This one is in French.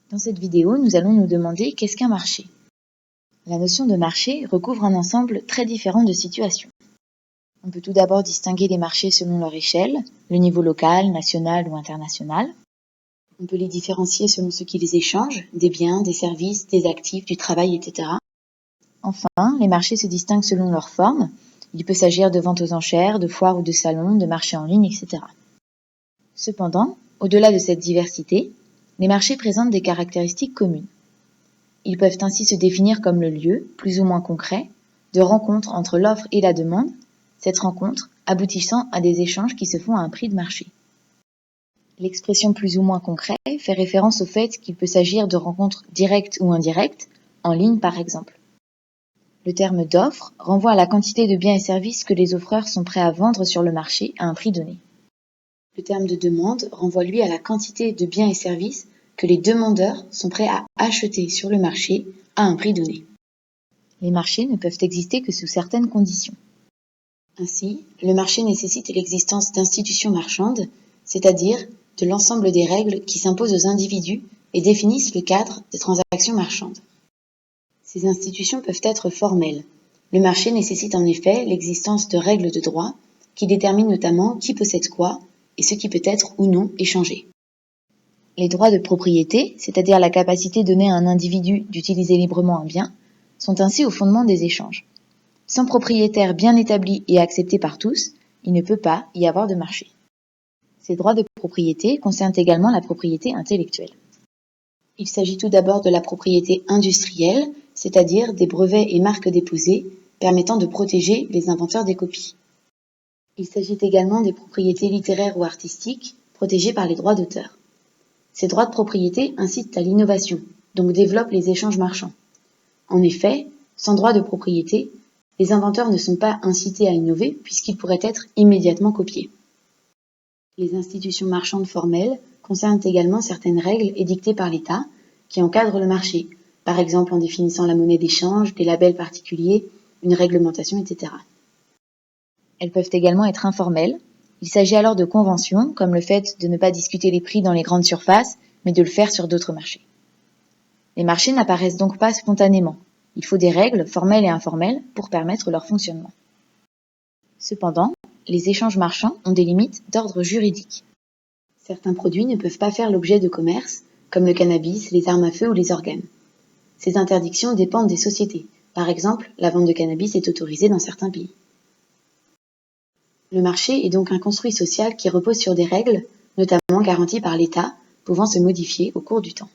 Dans cette vidéo, nous allons nous demander qu'est-ce qu'un marché. La notion de marché recouvre un ensemble très différent de situations. On peut tout d'abord distinguer les marchés selon leur échelle, le niveau local, national ou international. On peut les différencier selon ce qui les échange, des biens, des services, des actifs, du travail, etc. Enfin, les marchés se distinguent selon leur forme. Il peut s'agir de ventes aux enchères, de foires ou de salons, de marchés en ligne, etc. Cependant, au-delà de cette diversité, les marchés présentent des caractéristiques communes. Ils peuvent ainsi se définir comme le lieu, plus ou moins concret, de rencontre entre l'offre et la demande, cette rencontre aboutissant à des échanges qui se font à un prix de marché. L'expression plus ou moins concret fait référence au fait qu'il peut s'agir de rencontres directes ou indirectes, en ligne par exemple. Le terme d'offre renvoie à la quantité de biens et services que les offreurs sont prêts à vendre sur le marché à un prix donné. Le terme de demande renvoie lui à la quantité de biens et services que les demandeurs sont prêts à acheter sur le marché à un prix donné. Les marchés ne peuvent exister que sous certaines conditions. Ainsi, le marché nécessite l'existence d'institutions marchandes, c'est-à-dire de l'ensemble des règles qui s'imposent aux individus et définissent le cadre des transactions marchandes. Ces institutions peuvent être formelles. Le marché nécessite en effet l'existence de règles de droit qui déterminent notamment qui possède quoi et ce qui peut être ou non échangé. Les droits de propriété, c'est-à-dire la capacité donnée à un individu d'utiliser librement un bien, sont ainsi au fondement des échanges. Sans propriétaire bien établi et accepté par tous, il ne peut pas y avoir de marché. Ces droits de propriété concernent également la propriété intellectuelle. Il s'agit tout d'abord de la propriété industrielle, c'est-à-dire des brevets et marques déposées permettant de protéger les inventeurs des copies. Il s'agit également des propriétés littéraires ou artistiques, protégées par les droits d'auteur. Ces droits de propriété incitent à l'innovation, donc développent les échanges marchands. En effet, sans droit de propriété, les inventeurs ne sont pas incités à innover puisqu'ils pourraient être immédiatement copiés. Les institutions marchandes formelles concernent également certaines règles édictées par l'État qui encadrent le marché, par exemple en définissant la monnaie d'échange, des labels particuliers, une réglementation, etc. Elles peuvent également être informelles. Il s'agit alors de conventions, comme le fait de ne pas discuter les prix dans les grandes surfaces, mais de le faire sur d'autres marchés. Les marchés n'apparaissent donc pas spontanément. Il faut des règles formelles et informelles pour permettre leur fonctionnement. Cependant, les échanges marchands ont des limites d'ordre juridique. Certains produits ne peuvent pas faire l'objet de commerce, comme le cannabis, les armes à feu ou les organes. Ces interdictions dépendent des sociétés. Par exemple, la vente de cannabis est autorisée dans certains pays. Le marché est donc un construit social qui repose sur des règles, notamment garanties par l'État, pouvant se modifier au cours du temps.